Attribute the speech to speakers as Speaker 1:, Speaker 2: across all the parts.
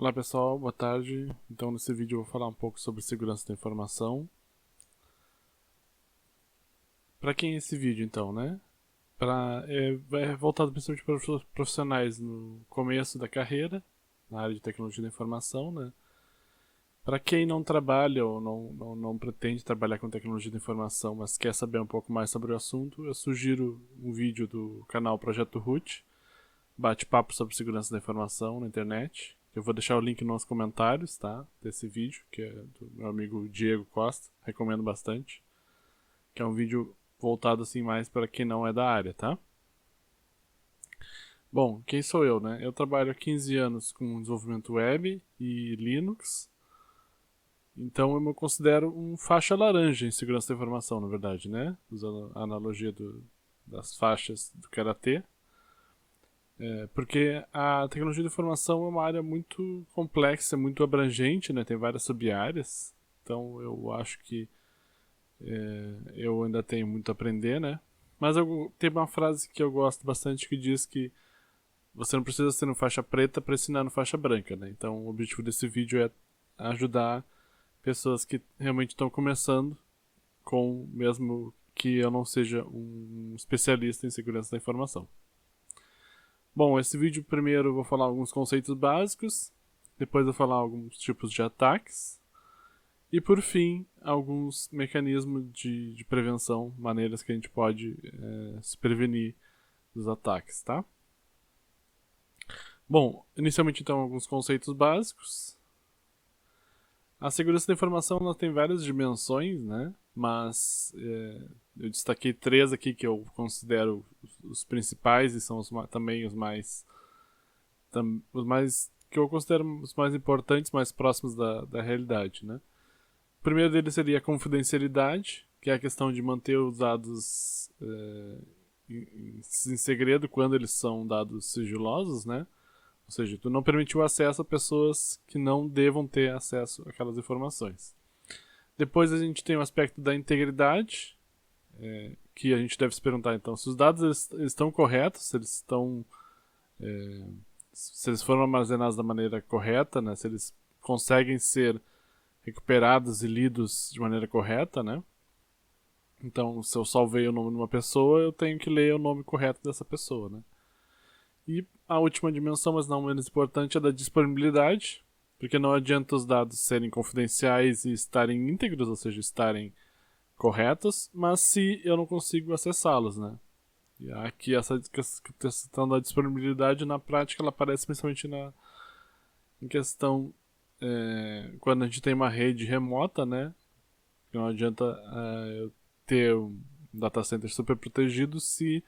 Speaker 1: Olá pessoal, boa tarde. Então nesse vídeo eu vou falar um pouco sobre segurança da informação. Para quem é esse vídeo então, né? É voltado principalmente para os profissionais no começo da carreira, na área de tecnologia da informação, né? Para quem não trabalha ou não pretende trabalhar com tecnologia da informação, mas quer saber um pouco mais sobre o assunto, eu sugiro um vídeo do canal Projeto Root, bate-papo sobre segurança da informação na internet. Eu vou deixar o link nos comentários, tá? Desse vídeo, que é do meu amigo Diego Costa. Recomendo bastante. Que é um vídeo voltado assim mais para quem não é da área, tá? Bom, quem sou eu, né? Eu trabalho há 15 anos com desenvolvimento web e Linux. Então eu me considero um faixa laranja em segurança da informação, na verdade, né? Usando a analogia das faixas do Karatê. Porque a tecnologia de informação é uma área muito complexa, muito abrangente, né? Tem várias sub-áreas. Então eu acho que eu ainda tenho muito a aprender, né? Mas tem uma frase que eu gosto bastante que diz que você não precisa ser no faixa preta para ensinar no faixa branca, né? Então o objetivo desse vídeo é ajudar pessoas que realmente estão começando, com mesmo que eu não seja um especialista em segurança da informação. Bom, esse vídeo primeiro eu vou falar alguns conceitos básicos, depois eu vou falar alguns tipos de ataques e por fim alguns mecanismos de prevenção, maneiras que a gente pode se prevenir dos ataques, tá? Bom, inicialmente então alguns conceitos básicos. A segurança da informação ela tem várias dimensões, né? Mas eu destaquei três aqui que eu considero os principais e são também os mais que eu considero os mais importantes, mais próximos da realidade, né? O primeiro deles seria a confidencialidade, que é a questão de manter os dados em segredo quando eles são dados sigilosos, né? Ou seja, tu não permitiu acesso a pessoas que não devam ter acesso àquelas informações. Depois a gente tem o aspecto da integridade, que a gente deve se perguntar então se os dados eles estão corretos, se eles foram armazenados da maneira correta, né? Se eles conseguem ser recuperados e lidos de maneira correta, né? Então, se eu salvei o nome de uma pessoa, eu tenho que ler o nome correto dessa pessoa, né? E a última dimensão, mas não menos importante, é da disponibilidade, porque não adianta os dados serem confidenciais e estarem íntegros, ou seja, estarem corretos, mas se eu não consigo acessá-los, né? E aqui essa questão da disponibilidade na prática ela aparece principalmente em questão quando a gente tem uma rede remota, né? Não adianta eu ter um data center super protegido se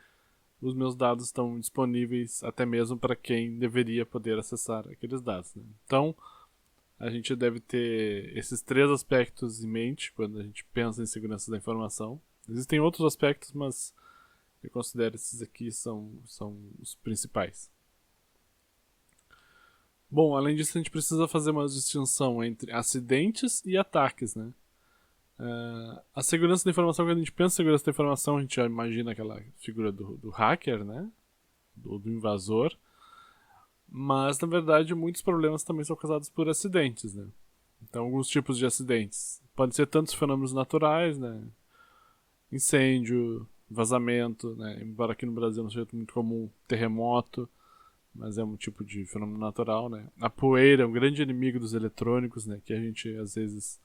Speaker 1: os meus dados estão disponíveis até mesmo para quem deveria poder acessar aqueles dados, né? Então, a gente deve ter esses três aspectos em mente quando a gente pensa em segurança da informação. Existem outros aspectos, mas eu considero esses aqui são os principais. Bom, além disso, a gente precisa fazer uma distinção entre acidentes e ataques, né? A segurança da informação, quando a gente pensa em segurança da informação, a gente já imagina aquela figura do hacker, né? Do invasor. Mas, na verdade, muitos problemas também são causados por acidentes, né? Então, alguns tipos de acidentes. Podem ser tantos fenômenos naturais, né? Incêndio, vazamento, né? Embora aqui no Brasil não seja muito comum terremoto, mas é um tipo de fenômeno natural, né? A poeira é um grande inimigo dos eletrônicos, né? Que a gente, às vezes,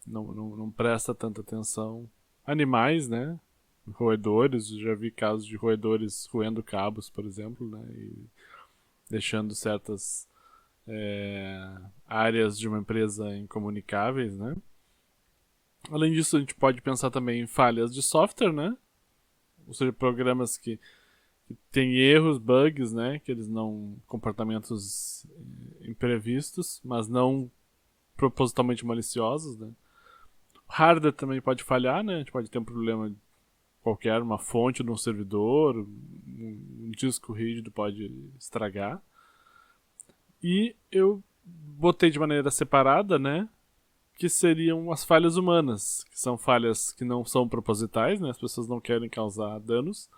Speaker 1: não presta tanta atenção. Animais, né? Roedores, já vi casos de roedores roendo cabos, por exemplo, né? E deixando certas áreas de uma empresa incomunicáveis, né? Além disso, a gente pode pensar também em falhas de software, né? Ou seja, programas que têm erros, bugs, né? Que eles não comportamentos imprevistos, mas não propositalmente maliciosos, né? O hardware também pode falhar, né? A gente pode ter um problema qualquer, uma fonte de um servidor, um disco rígido pode estragar. E eu botei de maneira separada, né? Que seriam as falhas humanas, que são falhas que não são propositais, né? As pessoas não querem causar danos,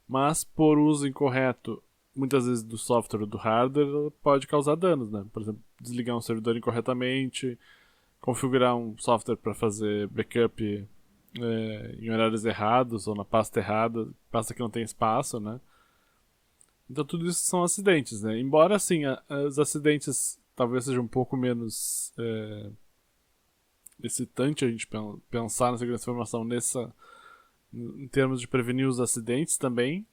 Speaker 1: mas por uso incorreto, muitas vezes do software ou do hardware, ela pode causar danos, né? Por exemplo, desligar um servidor incorretamente, configurar um software para fazer backup em horários errados ou na pasta errada, pasta que não tem espaço, né? Então tudo isso são acidentes, né? Embora assim, os acidentes talvez sejam um pouco menos excitante a gente pensar na segurança da informação em termos de prevenir os acidentes também,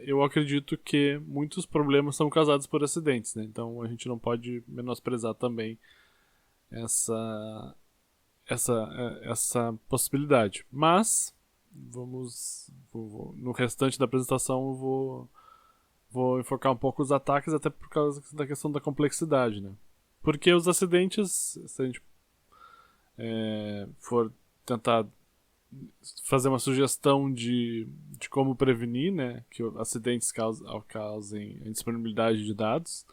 Speaker 1: eu acredito que muitos problemas são causados por acidentes, né? Então a gente não pode menosprezar também essa essa possibilidade. Mas no restante da apresentação eu vou enfocar um pouco os ataques, até por causa da questão da complexidade, né? Porque os acidentes, se a gente for tentar fazer uma sugestão de como prevenir, né, que acidentes causem a indisponibilidade de dados,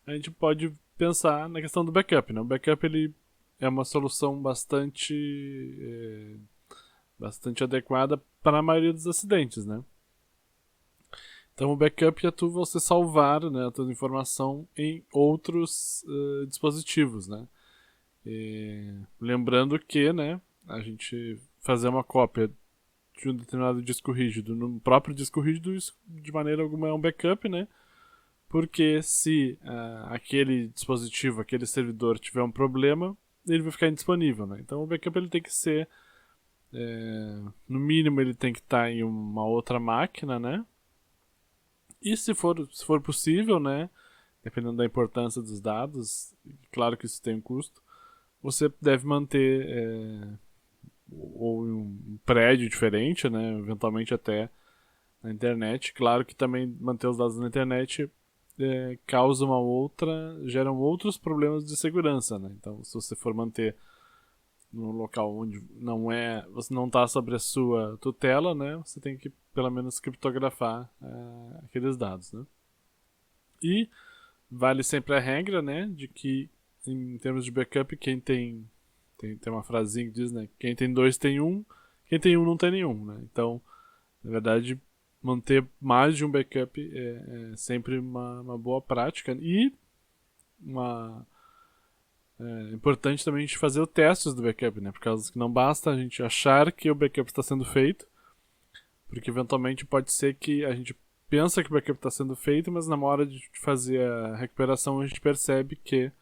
Speaker 1: a gente pode pensar na questão do backup, né? O backup ele é uma solução bastante adequada para a maioria dos acidentes, né? Então o backup é você salvar, né, a tua informação em outros dispositivos, né? Lembrando que, né, a gente fazer uma cópia de um determinado disco rígido no próprio disco rígido, isso de maneira alguma é um backup, né? Porque se aquele dispositivo, aquele servidor tiver um problema, ele vai ficar indisponível, né? Então o backup ele tem que ser, no mínimo ele tem que estar em uma outra máquina, né? E se for possível, né, dependendo da importância dos dados, claro que isso tem um custo, você deve manter ou em um prédio diferente, né, eventualmente até na internet. Claro que também manter os dados na internet causa geram outros problemas de segurança, né? Então, se você for manter num local onde você não está sobre a sua tutela, né, você tem que pelo menos criptografar aqueles dados, né? E vale sempre a regra, né, de que em termos de backup, quem tem uma frasinha que diz, né, quem tem dois tem um, quem tem um não tem nenhum, né? Então, na verdade, manter mais de um backup é sempre uma boa prática. E é importante também a gente fazer os testes do backup, né? Por causa que não basta a gente achar que o backup está sendo feito, porque eventualmente pode ser que a gente pensa que o backup está sendo feito, mas na hora de fazer a recuperação a gente percebe que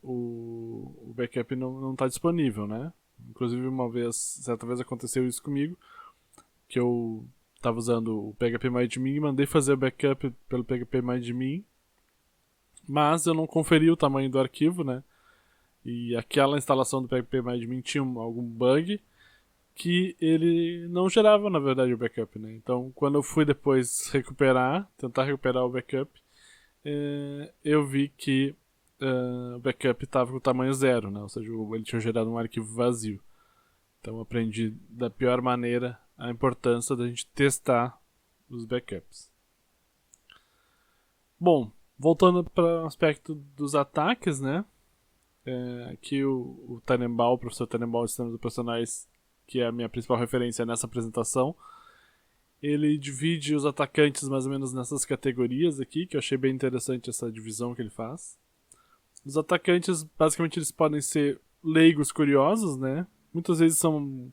Speaker 1: o backup não está disponível, né? Inclusive certa vez aconteceu isso comigo, que eu estava usando o PHPMyAdmin e mandei fazer o backup pelo PHPMyAdmin, mas eu não conferi o tamanho do arquivo, né? E aquela instalação do PHPMyAdmin tinha algum bug que ele não gerava, na verdade, o backup, né? Então, quando eu fui depois tentar recuperar o backup, eu vi que o backup estava com tamanho zero, né? Ou seja, ele tinha gerado um arquivo vazio. Então, eu aprendi da pior maneira a importância da gente testar os backups. Bom, voltando para o aspecto dos ataques, né? Aqui o Tannenbaum, o professor Tannenbaum de Sistemas Operacionais, que é a minha principal referência nessa apresentação, ele divide os atacantes mais ou menos nessas categorias aqui, que eu achei bem interessante essa divisão que ele faz. Os atacantes, basicamente, eles podem ser leigos curiosos, né? Muitas vezes são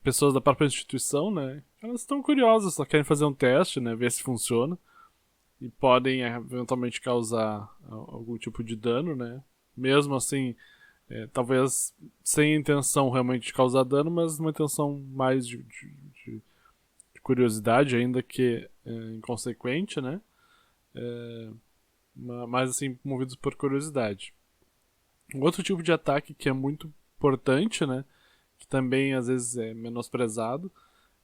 Speaker 1: pessoas da própria instituição, né? Elas estão curiosas, só querem fazer um teste, né? Ver se funciona. E podem eventualmente causar algum tipo de dano, né? Mesmo assim, talvez sem intenção realmente de causar dano, mas uma intenção mais de curiosidade, ainda que inconsequente, né? Mas assim, movidos por curiosidade. Um outro tipo de ataque que é muito importante, né? Que também às vezes é menosprezado,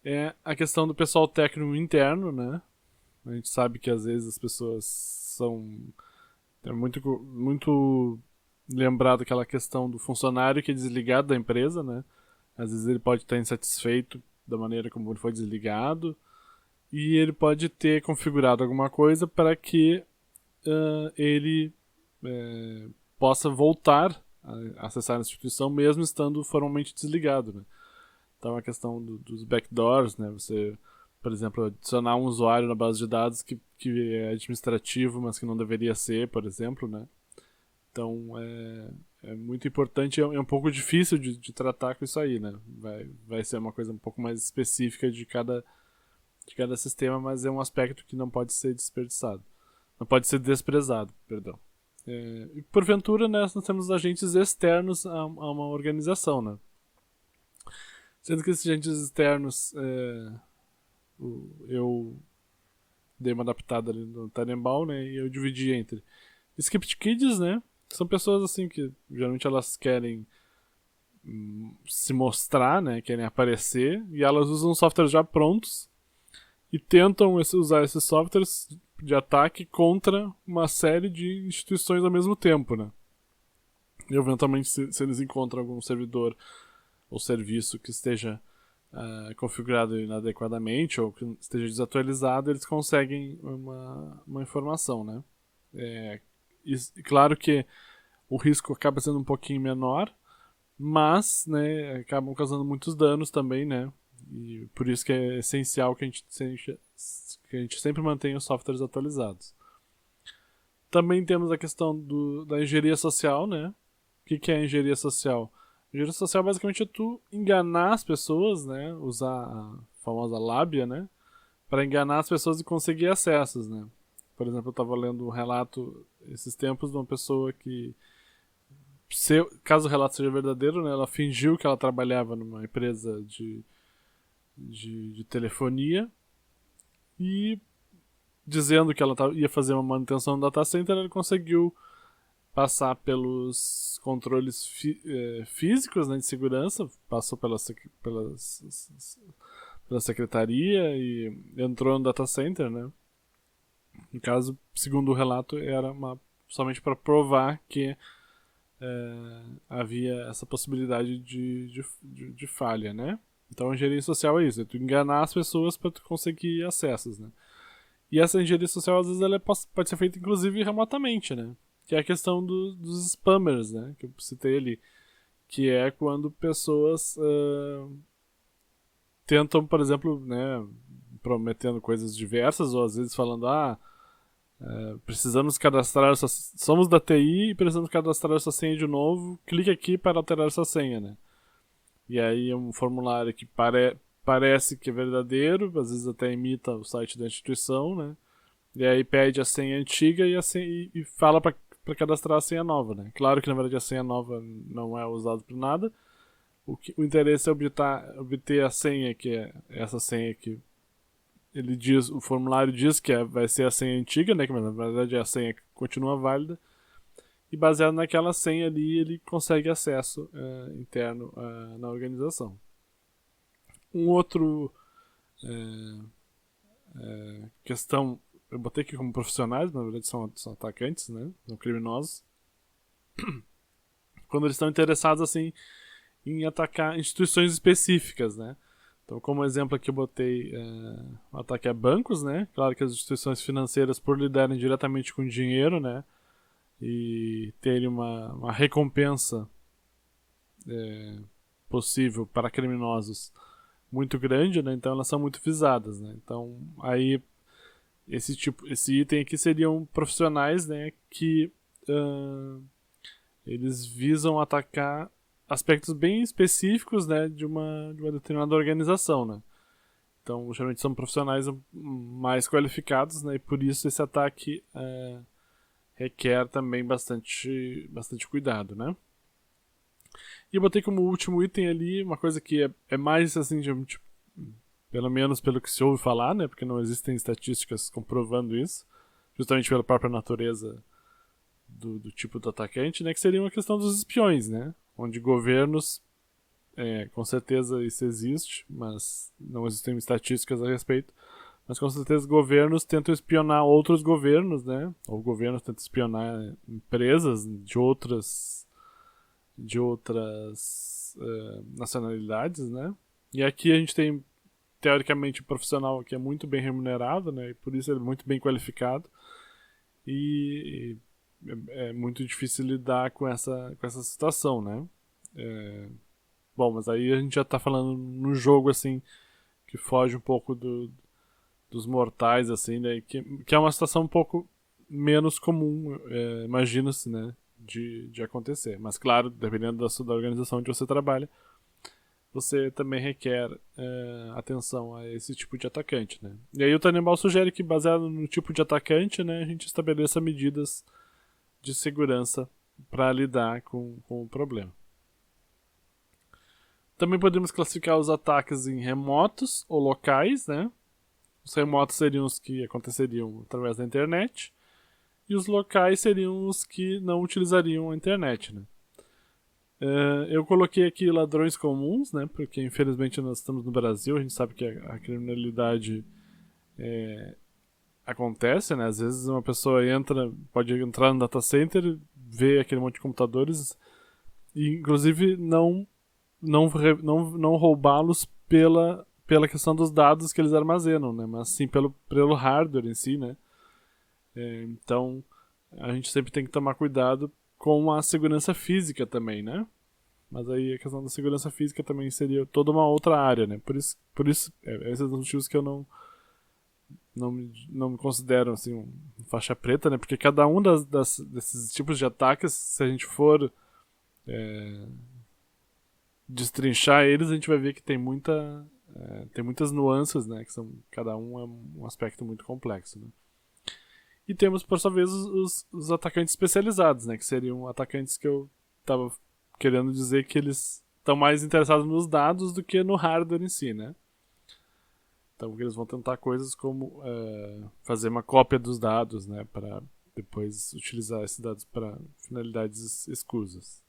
Speaker 1: é a questão do pessoal técnico interno, né? A gente sabe que às vezes as pessoas são muito lembrado aquela questão do funcionário que é desligado da empresa, né? Às vezes ele pode estar insatisfeito da maneira como ele foi desligado e ele pode ter configurado alguma coisa para que ele possa voltar a acessar a instituição mesmo estando formalmente desligado, né? Então a questão dos backdoors, né? Você por exemplo, adicionar um usuário na base de dados que é administrativo, mas que não deveria ser, por exemplo, né? Então, é muito importante, é um pouco difícil de tratar com isso aí, né? Vai ser uma coisa um pouco mais específica de cada sistema, mas é um aspecto que não pode ser desperdiçado. Não pode ser desprezado, perdão. E porventura, né, nós temos agentes externos a uma organização, né? Sendo que esses agentes externos, eu dei uma adaptada ali no Tannenbaum, né, e eu dividi entre script kids, né, que são pessoas assim que geralmente elas querem se mostrar, né, querem aparecer, e elas usam softwares já prontos e tentam usar esses softwares de ataque contra uma série de instituições ao mesmo tempo, né? E eventualmente, se eles encontram algum servidor ou serviço que esteja configurado inadequadamente ou que esteja desatualizado, eles conseguem uma informação, né? E claro que o risco acaba sendo um pouquinho menor, mas, né, acabam causando muitos danos também, né? E por isso que é essencial que a gente sempre mantenha os softwares atualizados. Também temos a questão da engenharia social, né? O que é a engenharia social? A engenharia social basicamente é tu enganar as pessoas, né? Usar a famosa lábia, né? Para enganar as pessoas e conseguir acessos, né? Por exemplo, eu estava lendo um relato esses tempos de uma pessoa que, caso o relato seja verdadeiro, né? Ela fingiu que ela trabalhava numa empresa de telefonia e dizendo que ela ia fazer uma manutenção no data center, ela conseguiu passar pelos controles físicos, né, de segurança, passou pela secretaria e entrou no data center, né? No caso, segundo o relato, era somente para provar que havia essa possibilidade de falha, né? Então a engenharia social é isso, é tu enganar as pessoas para tu conseguir acessos, né? E essa engenharia social, às vezes, ela pode ser feita, inclusive, remotamente, né? Que é a questão dos spammers, né? Que eu citei ali. Que é quando pessoas tentam, por exemplo, né, prometendo coisas diversas, ou às vezes falando, precisamos cadastrar somos da TI e precisamos cadastrar essa senha de novo, clique aqui para alterar essa senha, né? E aí é um formulário que parece que é verdadeiro, às vezes até imita o site da instituição, né? E aí pede a senha antiga e fala para cadastrar a senha nova, né? Claro que na verdade a senha nova não é usada para nada. O interesse é obter a senha, que é essa senha que o formulário diz que vai ser a senha antiga, né? Que na verdade é a senha que continua válida. E baseado naquela senha ali, ele consegue acesso interno na organização. Um outro questão, eu botei aqui como profissionais, na verdade são atacantes, né? São criminosos. Quando eles estão interessados assim em atacar instituições específicas, né? Então, como exemplo aqui eu botei o ataque a bancos, né? Claro que as instituições financeiras, por lidarem diretamente com dinheiro, né? E terem uma recompensa possível para criminosos muito grande, né? Então elas são muito visadas, né? Então aí esse item aqui seriam profissionais, né? Que eles visam atacar aspectos bem específicos, né? De uma determinada organização, né? Então geralmente são profissionais mais qualificados, né? E por isso esse ataque requer também bastante cuidado, né? E eu botei como último item ali uma coisa que é mais assim, tipo, pelo menos pelo que se ouve falar, né? Porque não existem estatísticas comprovando isso, justamente pela própria natureza do tipo do atacante, né? Que seria uma questão dos espiões, né? Onde governos, com certeza isso existe, mas não existem estatísticas a respeito. Mas com certeza governos tentam espionar outros governos, né? Ou governos tentam espionar empresas de outras nacionalidades, né? E aqui a gente tem teoricamente um profissional que é muito bem remunerado, né? E por isso ele é muito bem qualificado e é muito difícil lidar com essa situação, né? Bom, mas aí a gente já tá falando no jogo assim que foge um pouco dos mortais, assim, né? Que é uma situação um pouco menos comum, imagina-se, né? De acontecer. Mas, claro, dependendo da organização onde você trabalha, você também requer atenção a esse tipo de atacante, né? E aí o Tannenbaum sugere que, baseado no tipo de atacante, né, a gente estabeleça medidas de segurança para lidar com o problema. Também podemos classificar os ataques em remotos ou locais, né? Os remotos seriam os que aconteceriam através da internet e os locais seriam os que não utilizariam a internet, né? Eu coloquei aqui ladrões comuns, né? Porque infelizmente nós estamos no Brasil, a gente sabe que a criminalidade acontece, né? Às vezes uma pessoa pode entrar no data center, ver aquele monte de computadores e inclusive não roubá-los pela questão dos dados que eles armazenam, né? Mas sim pelo hardware em si, né? Então a gente sempre tem que tomar cuidado com a segurança física também, né? Mas aí a questão da segurança física também seria toda uma outra área, né? Por isso esses são os motivos que eu não me considero assim faixa preta, né? Porque cada um desses tipos de ataques, se a gente for destrinchar eles, a gente vai ver que tem muitas nuances, né? Que cada um é um aspecto muito complexo, né? E temos, por sua vez, os atacantes especializados, né? Que seriam atacantes que eu estava querendo dizer que eles estão mais interessados nos dados do que no hardware em si, né? Então eles vão tentar coisas como fazer uma cópia dos dados, né? Para depois utilizar esses dados para finalidades escusas.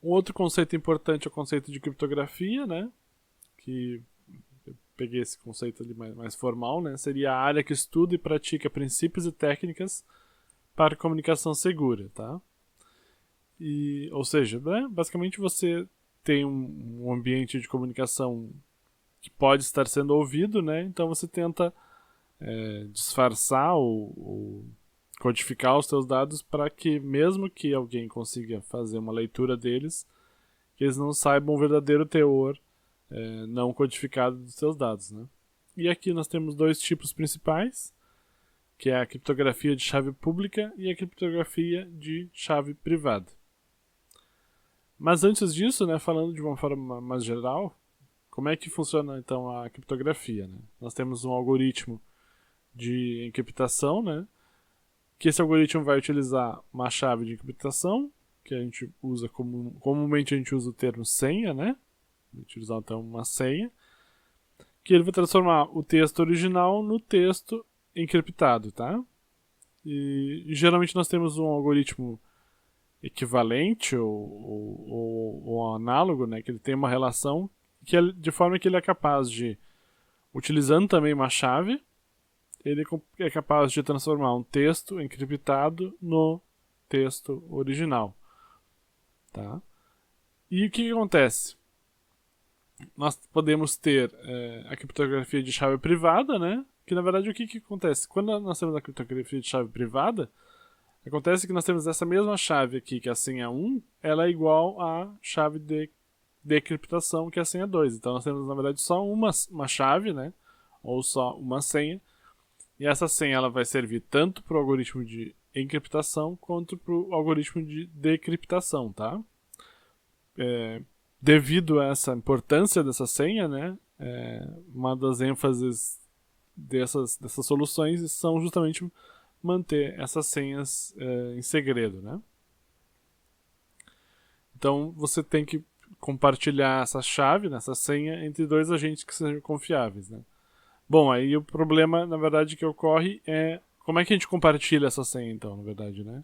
Speaker 1: Um outro conceito importante é o conceito de criptografia, né? Que eu peguei esse conceito ali mais formal, né? Seria a área que estuda e pratica princípios e técnicas para comunicação segura, tá? Ou seja, né? Basicamente você tem um ambiente de comunicação que pode estar sendo ouvido, né? Então você tenta disfarçar ou codificar os seus dados para que, mesmo que alguém consiga fazer uma leitura deles, que eles não saibam o verdadeiro teor não codificado dos seus dados, né? E aqui nós temos dois tipos principais, que é a criptografia de chave pública e a criptografia de chave privada. Mas antes disso, né, falando de uma forma mais geral, como é que funciona então a criptografia, né? Nós temos um algoritmo de encriptação, né? Que esse algoritmo vai utilizar uma chave de encriptação, que a gente usa comumente a gente usa o termo senha, né? Utilizar então uma senha, que ele vai transformar o texto original no texto encriptado, tá? E geralmente nós temos um algoritmo equivalente ou análogo, né? Que ele tem uma relação de forma que ele é capaz de, utilizando também uma chave, ele é capaz de transformar um texto encriptado no texto original, tá? E o que acontece? Nós podemos ter a criptografia de chave privada, né? Que na verdade o que acontece? Quando nós temos a criptografia de chave privada, acontece que nós temos essa mesma chave aqui, que é a senha 1, ela é igual à chave de decriptação, que é a senha 2. Então nós temos na verdade só uma chave, né? Ou só uma senha. E essa senha ela vai servir tanto para o algoritmo de encriptação quanto para o algoritmo de decriptação, tá? Devido a essa importância dessa senha, né, uma das ênfases dessas soluções são justamente manter essas senhas em segredo, né? Então você tem que compartilhar essa chave, essa senha, entre dois agentes que sejam confiáveis, né? Bom, aí o problema, na verdade, que ocorre é como é que a gente compartilha essa senha, então, na verdade, né?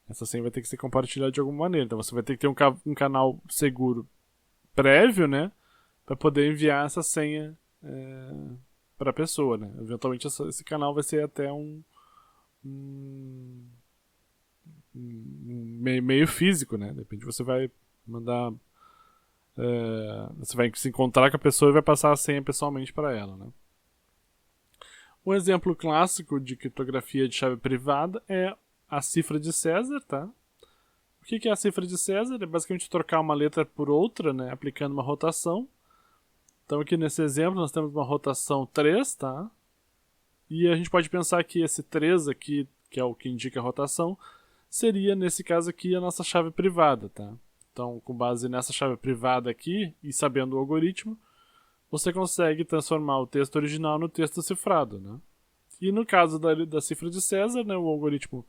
Speaker 1: Essa senha vai ter que ser compartilhada de alguma maneira. Então você vai ter que ter um canal seguro prévio, né? Para poder enviar essa senha para a pessoa, né? Eventualmente esse canal vai ser até um meio físico, né? De repente você vai mandar... você vai se encontrar com a pessoa e vai passar a senha pessoalmente para ela, né? Um exemplo clássico de criptografia de chave privada é a cifra de César, tá? O que é a cifra de César? É basicamente trocar uma letra por outra, né? Aplicando uma rotação. Então aqui nesse exemplo nós temos uma rotação 3, tá? E a gente pode pensar que esse 3 aqui, que é o que indica a rotação, seria, nesse caso aqui, a nossa chave privada, tá? Então, com base nessa chave privada aqui, e sabendo o algoritmo, você consegue transformar o texto original no texto cifrado, né? E no caso da cifra de César, né, o algoritmo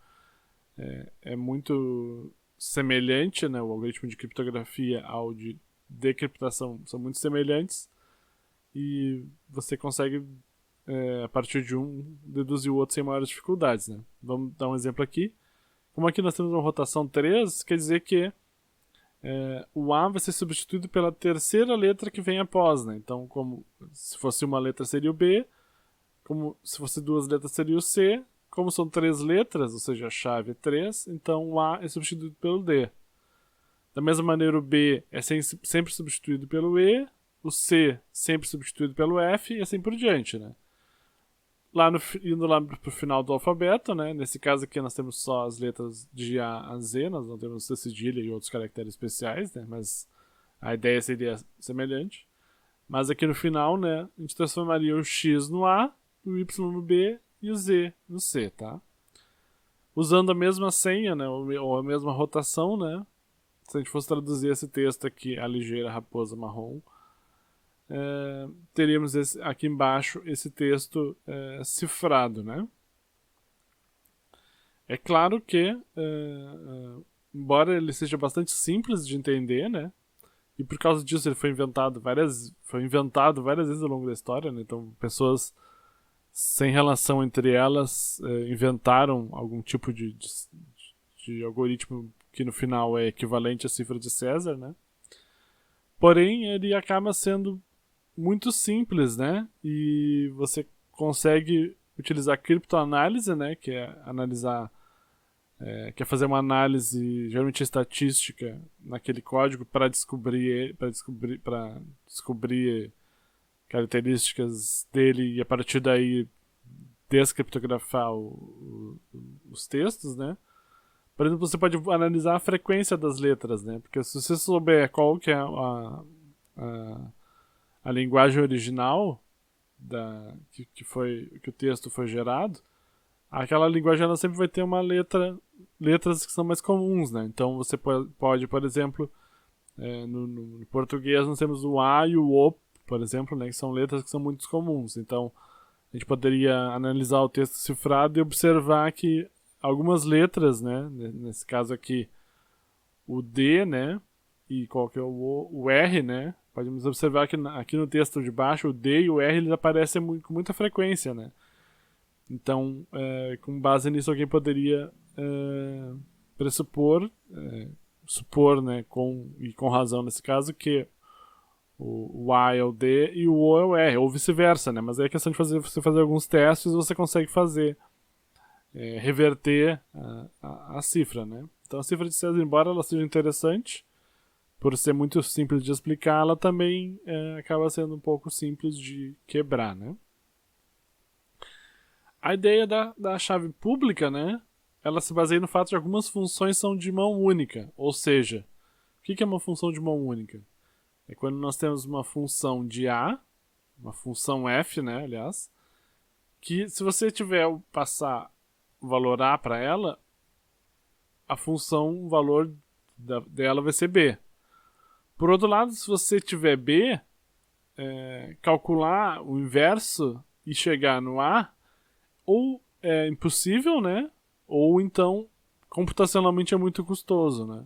Speaker 1: é muito semelhante, né? O algoritmo de criptografia ao de decriptação são muito semelhantes, e você consegue, a partir de um, deduzir o outro sem maiores dificuldades, né? Vamos dar um exemplo aqui. Como aqui nós temos uma rotação 3, quer dizer que o A vai ser substituído pela terceira letra que vem após, né? Então, como se fosse uma letra seria o B, como se fosse duas letras seria o C, como são 3 letras, ou seja, a chave é 3, então o A é substituído pelo D. Da mesma maneira, o B é sempre substituído pelo E, o C sempre substituído pelo F e assim por diante, né? Indo lá pro final do alfabeto, né? Nesse caso aqui nós temos só as letras de A a Z, nós não temos C cedilha e outros caracteres especiais, né? Mas a ideia seria semelhante. Mas aqui no final, né, a gente transformaria o X no A, o Y no B e o Z no C, tá? Usando a mesma senha, né, ou a mesma rotação, né? Se a gente fosse traduzir esse texto aqui, a ligeira raposa marrom, teríamos aqui embaixo esse texto cifrado, né? É claro que, embora ele seja bastante simples de entender, né? E por causa disso ele foi inventado várias vezes ao longo da história, né? Então pessoas sem relação entre elas inventaram algum tipo de algoritmo que no final é equivalente à cifra de César, né? Porém, ele acaba sendo muito simples, né? E você consegue utilizar criptoanálise, né? Que é analisar, que é fazer uma análise geralmente estatística naquele código para descobrir características dele e a partir daí descriptografar os textos, né? Por exemplo, você pode analisar a frequência das letras, né? Porque se você souber qual que é a linguagem original que o texto foi gerado, aquela linguagem ela sempre vai ter letras que são mais comuns, né? Então você pode, por exemplo, no português nós temos o A e o O, por exemplo, né? Que são letras que são muito comuns. Então a gente poderia analisar o texto cifrado e observar que algumas letras, né? Nesse caso aqui, o D, né? E qual que é o R, né? Podemos observar que aqui no texto de baixo, o D e o R eles aparecem com muita frequência, né? Então, com base nisso, alguém poderia supor, né, com razão nesse caso, que o A é o D e o O é o R, ou vice-versa, né? Mas aí é questão de você fazer alguns testes e você consegue reverter a cifra, né? Então a cifra de César, embora ela seja interessante, por ser muito simples de explicar, ela também acaba sendo um pouco simples de quebrar, né? A ideia da chave pública, né? Ela se baseia no fato de algumas funções são de mão única, ou seja, o que é uma função de mão única? É quando nós temos uma função de A, uma função F, né, aliás, que se você passar o valor A para ela, o valor dela vai ser B. Por outro lado, se você tiver B, calcular o inverso e chegar no A, ou é impossível, né? Ou então, computacionalmente é muito custoso, né?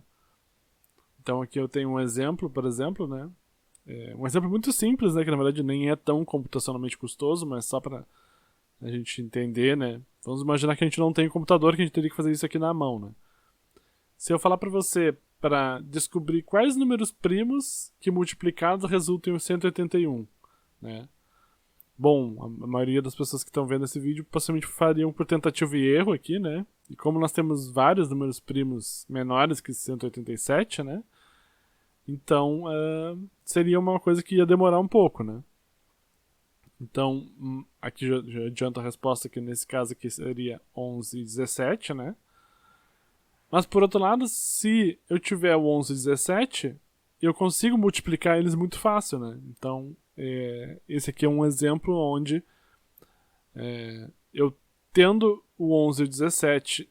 Speaker 1: Então aqui eu tenho um exemplo, por exemplo, né? Um exemplo muito simples, né? Que na verdade nem é tão computacionalmente custoso, mas só para a gente entender, né? Vamos imaginar que a gente não tem computador, que a gente teria que fazer isso aqui na mão, né? Se eu falar para você para descobrir quais números primos que multiplicados resultam em 181, né? Bom, a maioria das pessoas que estão vendo esse vídeo possivelmente fariam por tentativa e erro aqui, né? E como nós temos vários números primos menores que 187, né? Então, seria uma coisa que ia demorar um pouco, né? Então, aqui já adianto a resposta que nesse caso aqui seria 11 e 17, né? Mas por outro lado, se eu tiver o 11 e 17, eu consigo multiplicar eles muito fácil, né? Então, esse aqui é um exemplo onde eu tendo o 11 e o 17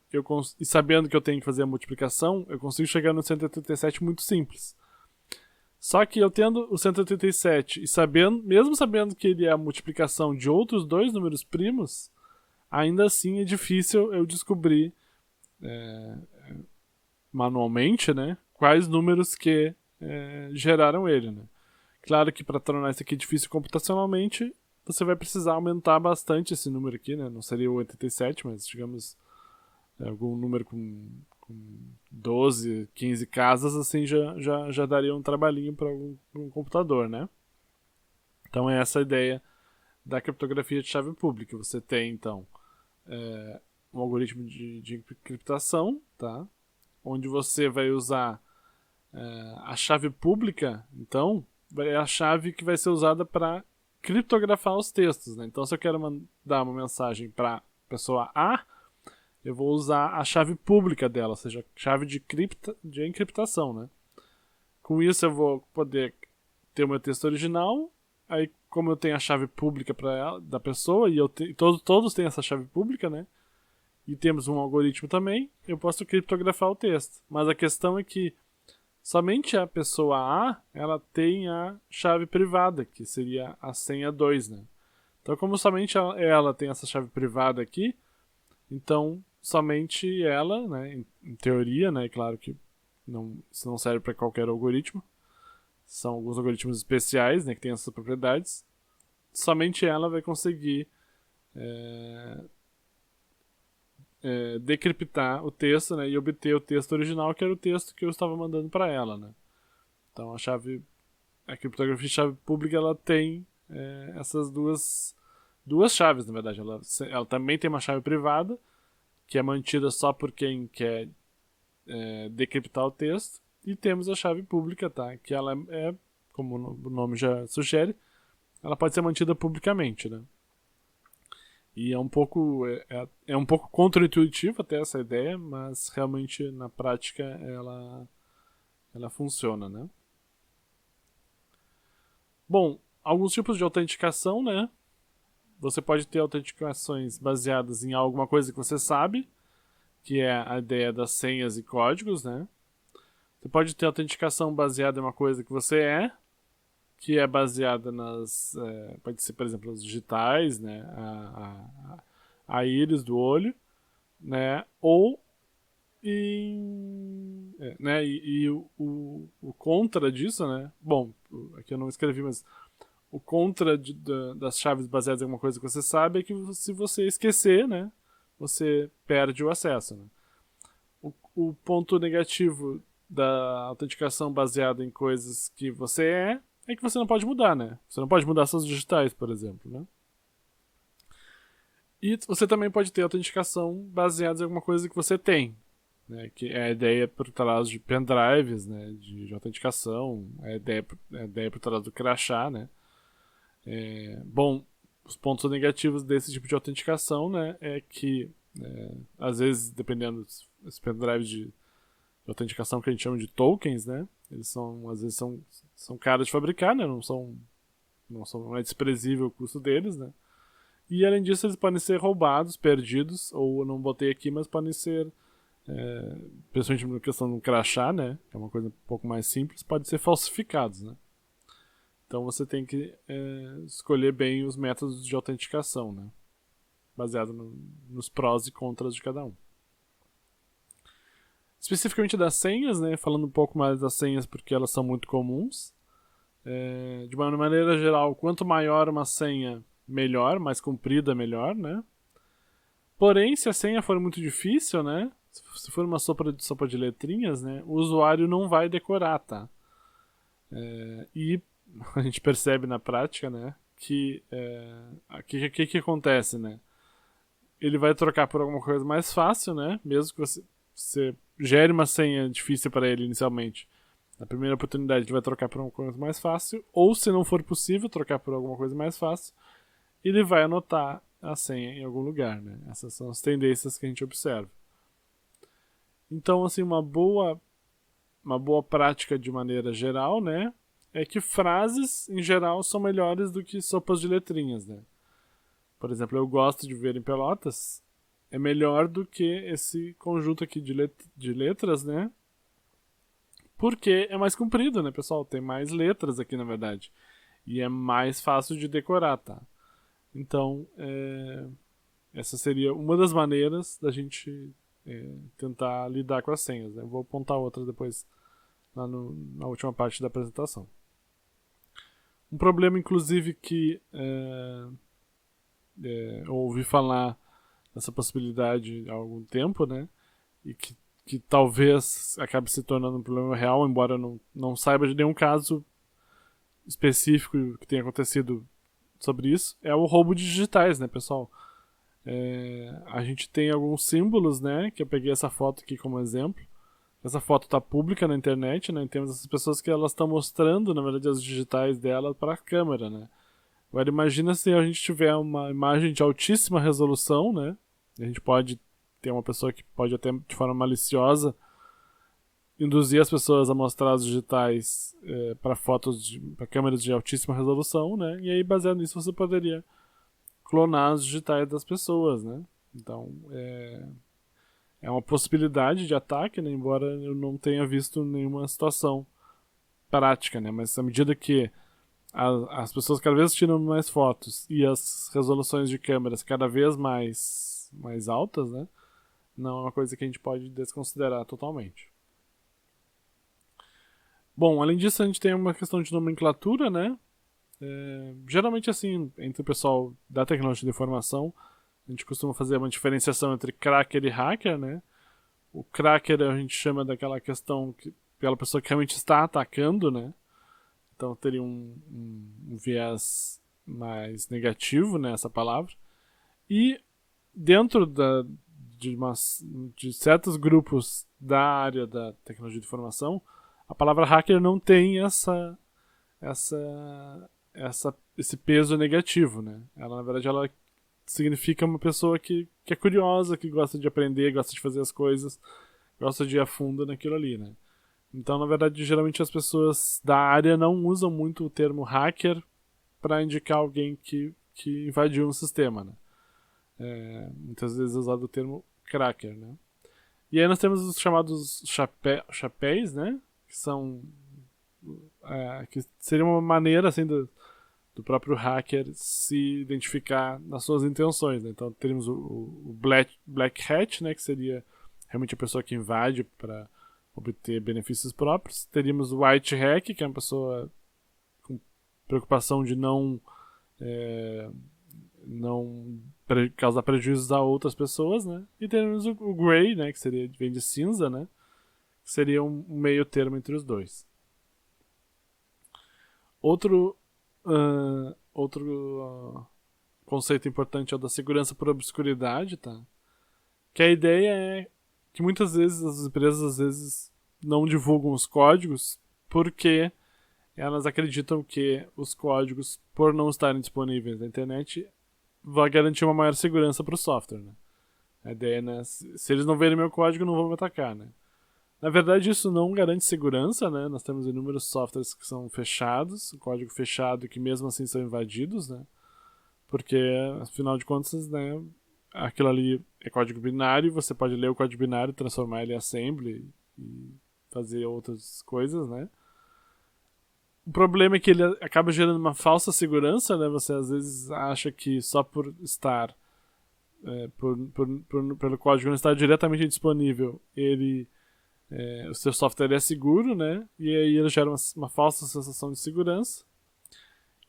Speaker 1: e sabendo que eu tenho que fazer a multiplicação, eu consigo chegar no 187 muito simples. Só que eu tendo o 187 e mesmo sabendo que ele é a multiplicação de outros dois números primos, ainda assim é difícil eu descobrir manualmente, né, quais números que geraram ele, né. Claro que para tornar isso aqui difícil computacionalmente, você vai precisar aumentar bastante esse número aqui, né? Não seria o 87, mas digamos algum número com 12, 15 casas, assim já daria um trabalhinho para um computador, né? Então é essa a ideia da criptografia de chave pública. Você tem, então, um algoritmo de encriptação, tá? Onde você vai usar a chave pública, então, é a chave que vai ser usada para criptografar os textos, né? Então, se eu quero mandar uma mensagem para a pessoa A, eu vou usar a chave pública dela, ou seja, chave de encriptação, né? Com isso, eu vou poder ter o meu texto original. Aí, como eu tenho a chave pública da pessoa, e todos têm essa chave pública, né? E temos um algoritmo também, eu posso criptografar o texto. Mas a questão é que somente a pessoa A, ela tem a chave privada, que seria a senha 2, né? Então, como somente ela tem essa chave privada aqui, então somente ela, né, em teoria, né, claro que isso não serve para qualquer algoritmo, são alguns algoritmos especiais, né, que têm essas propriedades, somente ela vai conseguir decriptar o texto, né, e obter o texto original, que era o texto que eu estava mandando para ela, né. Então a criptografia de chave pública, ela tem essas duas chaves, na verdade. Ela também tem uma chave privada, que é mantida só por quem quer decriptar o texto, e temos a chave pública, tá? Que ela como o nome já sugere, ela pode ser mantida publicamente, né? E é um pouco contra-intuitivo até essa ideia, mas realmente na prática ela funciona, né? Bom, alguns tipos de autenticação, né? Você pode ter autenticações baseadas em alguma coisa que você sabe, que é a ideia das senhas e códigos, né? Você pode ter autenticação baseada em uma coisa que você que é baseada pode ser, por exemplo, os digitais, né? A íris do olho, né? Ou né? E o contra disso, né? Bom, aqui eu não escrevi, mas o contra das chaves baseadas em alguma coisa que você sabe é que se você esquecer, né? Você perde o acesso, né? O ponto negativo da autenticação baseada em coisas que você é que você não pode mudar, né? Você não pode mudar seus digitais, por exemplo, né? E você também pode ter autenticação baseada em alguma coisa que você tem, né? Que é a ideia por trás de pendrives, né? De autenticação, a ideia por trás do crachá, né? Bom, os pontos negativos desse tipo de autenticação, né? É que às vezes, dependendo dos pendrives de autenticação que a gente chama de tokens, né? Eles às vezes são caros de fabricar, né? Não é desprezível o custo deles, né? E além disso, eles podem ser roubados, perdidos, ou eu não botei aqui, mas podem ser, principalmente na questão do crachá, né? Que é uma coisa um pouco mais simples, podem ser falsificados, né? Então você tem que escolher bem os métodos de autenticação, né? Baseado nos prós e contras de cada um. Especificamente das senhas, né? Falando um pouco mais das senhas porque elas são muito comuns. De uma maneira geral, quanto maior uma senha, melhor, mais comprida, melhor, né? Porém, se a senha for muito difícil, né? Se for uma sopa de letrinhas, né? O usuário não vai decorar, tá? E a gente percebe na prática, né? Que que acontece, né? Ele vai trocar por alguma coisa mais fácil, né? Mesmo que você gere uma senha difícil para ele inicialmente. Na primeira oportunidade ele vai trocar por alguma coisa mais fácil, ou se não for possível trocar por alguma coisa mais fácil, ele vai anotar a senha em algum lugar, né? Essas são as tendências que a gente observa. Então, assim, uma boa prática de maneira geral, né? é que frases, em geral, são melhores do que sopas de letrinhas, né? Por exemplo, eu gosto de viver em Pelotas, é melhor do que esse conjunto aqui de letras, né? Porque é mais comprido, né, pessoal? Tem mais letras aqui, na verdade. E é mais fácil de decorar, tá? Então, essa seria uma das maneiras da gente tentar lidar com as senhas, né? Eu vou apontar outras depois lá na última parte da apresentação. Um problema, inclusive, que eu ouvi falar nessa possibilidade há algum tempo, né? E que talvez acabe se tornando um problema real, embora eu não saiba de nenhum caso específico que tenha acontecido sobre isso, é o roubo de digitais, né, pessoal? A gente tem alguns símbolos, né? Que eu peguei essa foto aqui como exemplo. Essa foto está pública na internet, né? Temos essas pessoas que elas estão mostrando, na verdade, as digitais dela para a câmera, né? Agora imagina se a gente tiver uma imagem de altíssima resolução, né? A gente pode ter uma pessoa que pode até de forma maliciosa induzir as pessoas a mostrar as digitais para para câmeras de altíssima resolução, né? E aí baseado nisso você poderia clonar as digitais das pessoas, né? Então é uma possibilidade de ataque, né? Embora eu não tenha visto nenhuma situação prática, né? Mas à medida que as pessoas cada vez tiram mais fotos e as resoluções de câmeras cada vez mais altas, né? Não é uma coisa que a gente pode desconsiderar totalmente. Bom, além disso, a gente tem uma questão de nomenclatura, né? Geralmente, assim, entre o pessoal da tecnologia de informação, a gente costuma fazer uma diferenciação entre cracker e hacker, né? O cracker a gente chama daquela questão que pela pessoa que realmente está atacando, né? Então teria um viés mais negativo nessa palavra. E dentro de certos grupos da área da tecnologia de informação, a palavra hacker não tem esse peso negativo, né? Ela, na verdade, ela significa uma pessoa que é curiosa, que gosta de aprender, gosta de fazer as coisas, gosta de ir a fundo naquilo ali, né? Então, na verdade, geralmente as pessoas da área não usam muito o termo hacker para indicar alguém que invadiu um sistema, né? Muitas vezes é usado o termo cracker, né? E aí nós temos os chamados chapéus, né? Que são que seria uma maneira assim do próprio hacker se identificar nas suas intenções, né? Então teríamos o black hat, né? Que seria realmente a pessoa que invade para obter benefícios próprios. Teríamos o white hack, que é uma pessoa com preocupação de não causar prejuízos a outras pessoas, né? E teríamos o grey, né? Que vem de cinza, né? Que seria um meio termo entre os dois. Outro conceito importante é o da segurança por obscuridade, tá? Que a ideia é que muitas vezes as empresas às vezes não divulgam os códigos porque elas acreditam que os códigos, por não estarem disponíveis na internet, vai garantir uma maior segurança para o software, né? A ideia, né? Se eles não verem meu código, não vão me atacar, né? Na verdade, isso não garante segurança, né? Nós temos inúmeros softwares que são fechados, código fechado, que mesmo assim são invadidos, né? Porque, afinal de contas, né? Aquilo ali é código binário, você pode ler o código binário, transformar ele em assembly e fazer outras coisas, né? O problema é que ele acaba gerando uma falsa segurança, né? Você às vezes acha que só por estar pelo código não estar diretamente disponível, o seu software é seguro, né? E aí ele gera uma falsa sensação de segurança.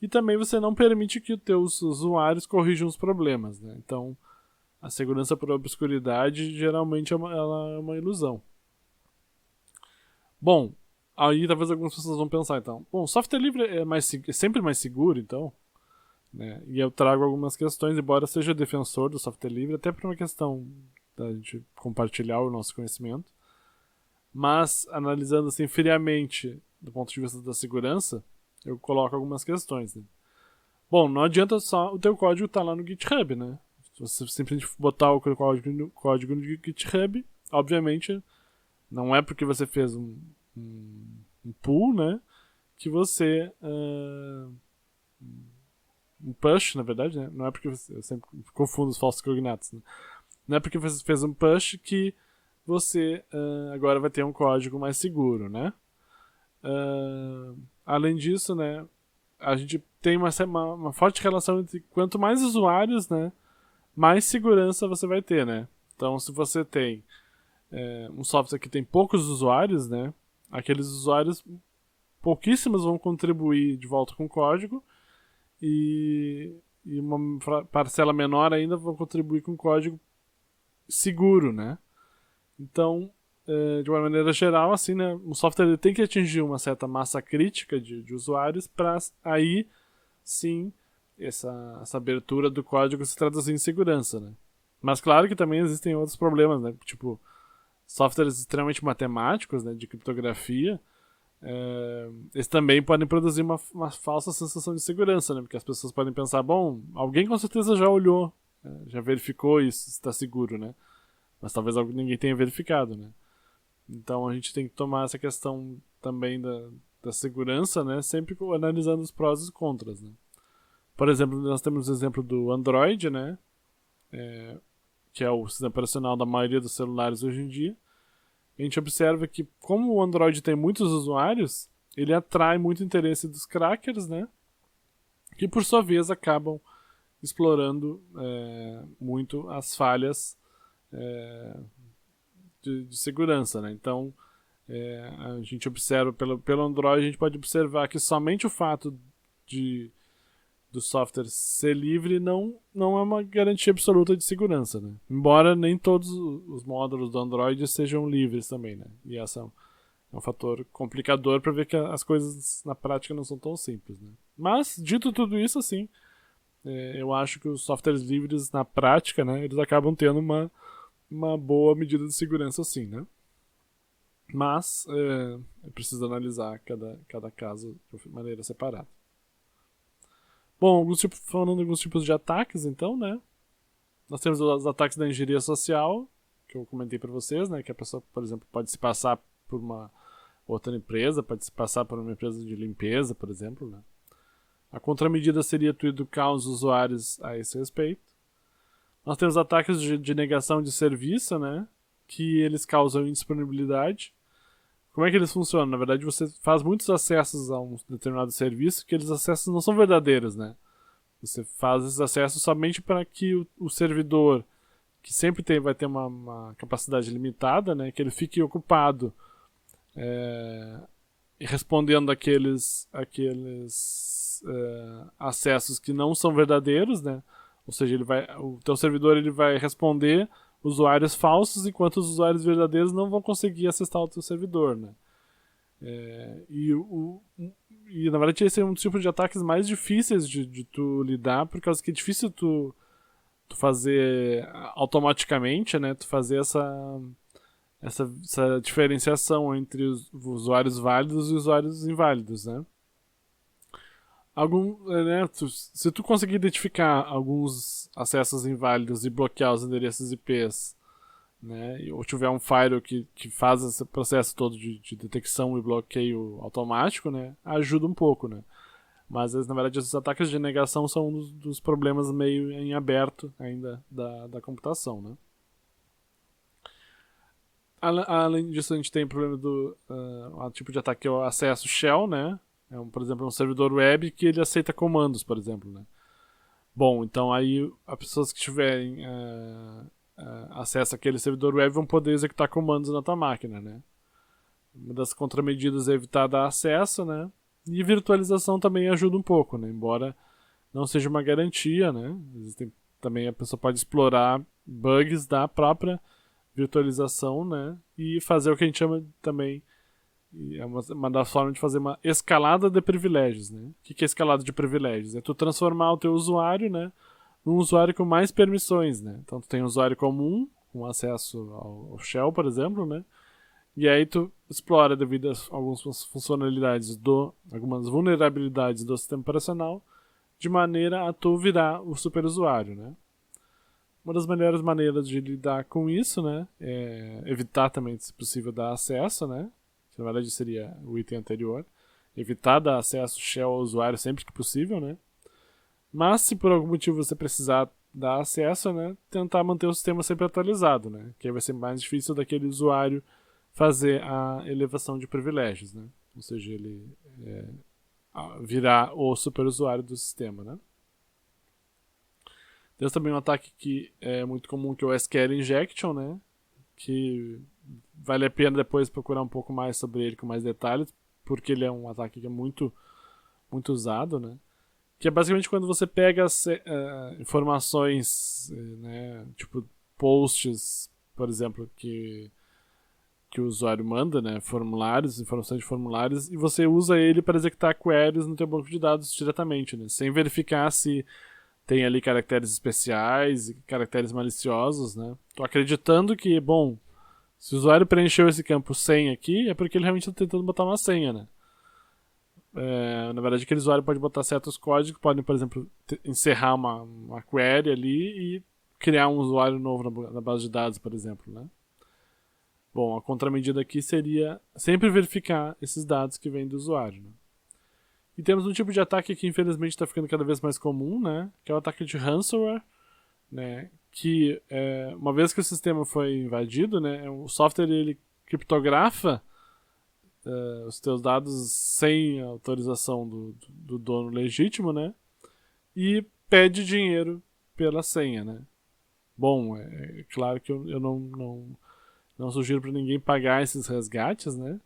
Speaker 1: E também você não permite que os teus usuários corrijam os problemas, né? Então, a segurança por obscuridade geralmente ela é uma ilusão. Bom, aí talvez algumas pessoas vão pensar, então, bom, software livre é sempre mais seguro, então, né? E eu trago algumas questões, embora seja defensor do software livre, até por uma questão da gente compartilhar o nosso conhecimento. Mas, analisando assim friamente, do ponto de vista da segurança, eu coloco algumas questões, né? Bom, não adianta só o teu código estar lá no GitHub, né? Se você simplesmente botar o código no GitHub, obviamente, não é porque você fez um pull, né? que você um push, na verdade, né? Não é porque você, eu sempre confundo os falsos cognatos, né? Não é porque você fez um push que você agora vai ter um código mais seguro, né? Além disso, né, a gente tem uma forte relação entre quanto mais usuários, né, mais segurança você vai ter, né? Então, se você tem um software que tem poucos usuários, né, aqueles usuários, pouquíssimos vão contribuir de volta com o código e uma parcela menor ainda vão contribuir com código seguro, né? Então, de uma maneira geral, assim, né, o software ele tem que atingir uma certa massa crítica de usuários para aí, sim, essa abertura do código se traduzir em segurança, né? Mas claro que também existem outros problemas, né? Tipo, softwares extremamente matemáticos, né, de criptografia, eles também podem produzir uma falsa sensação de segurança, né? Porque as pessoas podem pensar, bom, alguém com certeza já olhou, já verificou isso, está seguro, né? Mas talvez ninguém tenha verificado, né? Então a gente tem que tomar essa questão também da segurança, né? Sempre analisando os prós e os contras, né? Por exemplo, nós temos o exemplo do Android, né? Que é o sistema operacional da maioria dos celulares hoje em dia. A gente observa que, como o Android tem muitos usuários, ele atrai muito interesse dos crackers, né? Que por sua vez acabam explorando muito as falhas de segurança, né? Então, a gente observa pelo Android, a gente pode observar que somente o fato do software ser livre não é uma garantia absoluta de segurança, né? Embora nem todos os módulos do Android sejam livres também, né? E essa é um fator complicador para ver que as coisas na prática não são tão simples, né? Mas, dito tudo isso, assim, eu acho que os softwares livres na prática, né, eles acabam tendo uma boa medida de segurança, sim, né? Mas é preciso analisar cada caso de maneira separada. Bom, falando de alguns tipos de ataques, então, né? Nós temos os ataques da engenharia social, que eu comentei para vocês, né? Que a pessoa, por exemplo, pode se passar por uma outra empresa, pode se passar por uma empresa de limpeza, por exemplo, né? A contramedida seria tu educar os usuários a esse respeito. Nós temos ataques de negação de serviço, né? Que eles causam indisponibilidade. Como é que eles funcionam? Na verdade, você faz muitos acessos a um determinado serviço que aqueles acessos não são verdadeiros, né? Você faz esses acessos somente para que o servidor, que sempre vai ter uma capacidade limitada, né? Que ele fique ocupado respondendo aqueles acessos que não são verdadeiros, né? Ou seja, o teu servidor ele vai responder usuários falsos, enquanto os usuários verdadeiros não vão conseguir acessar o teu servidor, né? E na verdade esse é um tipo de ataques mais difíceis de tu lidar, por causa que é difícil tu fazer automaticamente, né? Tu fazer essa diferenciação entre os usuários válidos e usuários inválidos, né? Se tu conseguir identificar alguns acessos inválidos e bloquear os endereços IPs, né, ou tiver um firewall que faz esse processo todo de detecção e bloqueio automático, né, ajuda um pouco, né. Mas, na verdade, esses ataques de negação são um dos problemas meio em aberto ainda da computação, né. Além disso, a gente tem o problema do tipo de ataque que é o acesso shell, né. Por exemplo, um servidor web que ele aceita comandos, por exemplo, né. Bom, então aí as pessoas que tiverem acesso àquele servidor web vão poder executar comandos na tua máquina, né. Uma das contramedidas é evitar dar acesso, né. E virtualização também ajuda um pouco, né, embora não seja uma garantia, né. Também a pessoa pode explorar bugs da própria virtualização, né, e fazer o que a gente chama também, é uma das formas de fazer uma escalada de privilégios, né? O que é escalada de privilégios? É tu transformar o teu usuário, né, num usuário com mais permissões, né? Então tu tem um usuário comum, com acesso ao shell, por exemplo, né? E aí tu explora devido a algumas funcionalidades algumas vulnerabilidades do sistema operacional, de maneira a tu virar o superusuário, né? Uma das melhores maneiras de lidar com isso, né, é evitar também, se possível, dar acesso, né? Que na verdade seria o item anterior. evitar dar acesso shell ao usuário sempre que possível, né? Mas se por algum motivo você precisar dar acesso, né, tentar manter o sistema sempre atualizado, né? Que aí vai ser mais difícil daquele usuário fazer a elevação de privilégios, né? Ou seja, ele virar o superusuário do sistema, né? Tem também um ataque que é muito comum, que é o SQL Injection, né? Que vale a pena depois procurar um pouco mais sobre ele com mais detalhes, porque ele é um ataque que é muito, muito usado, né? Que é basicamente quando você pega informações, né, tipo posts, por exemplo, que o usuário manda, né, formulários, informações de formulários, e você usa ele para executar queries no teu banco de dados diretamente, né, sem verificar se tem ali caracteres especiais e caracteres maliciosos, né. Tô acreditando que, bom, se o usuário preencheu esse campo senha aqui, é porque ele realmente está tentando botar uma senha, né. Na verdade, aquele usuário pode botar certos códigos que podem, por exemplo, encerrar uma query ali e criar um usuário novo na base de dados, por exemplo, né? Bom, a contramedida aqui seria sempre verificar esses dados que vêm do usuário, né? E temos um tipo de ataque que infelizmente está ficando cada vez mais comum, né? Que é o ataque de ransomware, né? Que uma vez que o sistema foi invadido, né? O software ele criptografa os teus dados sem autorização do dono legítimo, né? E pede dinheiro pela senha, né? Bom, é claro que eu não sugiro para ninguém pagar esses resgates, né?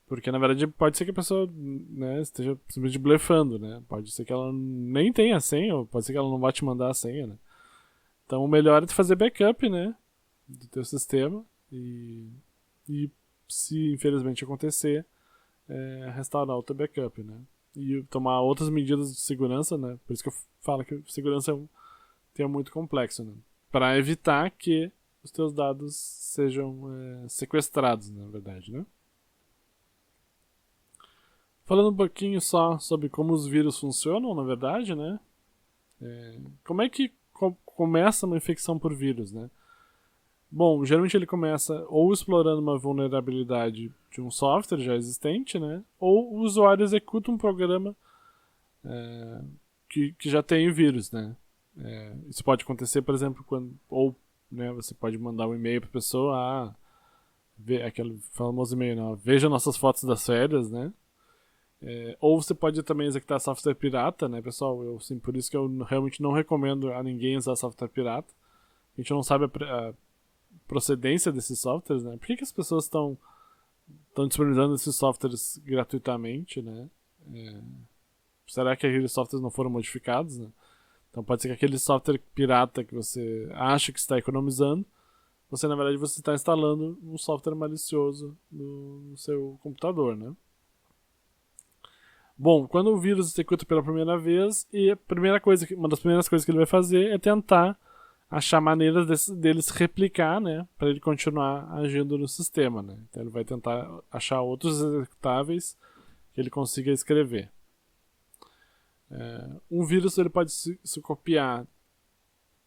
Speaker 1: Porque na verdade pode ser que a pessoa, né, esteja simplesmente blefando, né? Pode ser que ela nem tenha a senha, ou pode ser que ela não vá te mandar a senha, né? Então o melhor é tu fazer backup, né? Do teu sistema e se infelizmente acontecer, restaurar o teu backup, né? E tomar outras medidas de segurança, né? Por isso que eu falo que segurança é um tema muito complexo, né? Para evitar que os teus dados sejam sequestrados, na verdade, né? Falando um pouquinho só sobre como os vírus funcionam, na verdade, né? Como é que começa uma infecção por vírus, né? Bom, geralmente ele começa ou explorando uma vulnerabilidade de um software já existente, né? Ou o usuário executa um programa que já tem o vírus, né? Isso pode acontecer, por exemplo, ou né, você pode mandar um e-mail para a pessoa, aquele famoso e-mail, não, veja nossas fotos das férias, né? Ou você pode também executar software pirata, né, pessoal? Por isso que eu realmente não recomendo a ninguém usar software pirata. A gente não sabe a procedência desses softwares, né? Por que as pessoas estão disponibilizando esses softwares gratuitamente, né? Será que aqueles softwares não foram modificados, né? Então pode ser que aquele software pirata que você acha que está economizando, na verdade você está instalando um software malicioso no seu computador, né? Bom, quando o vírus executa pela primeira vez, uma das primeiras coisas que ele vai fazer é tentar achar maneiras dele se replicar, né, para ele continuar agindo no sistema, né? Então ele vai tentar achar outros executáveis que ele consiga escrever. Um vírus ele pode se copiar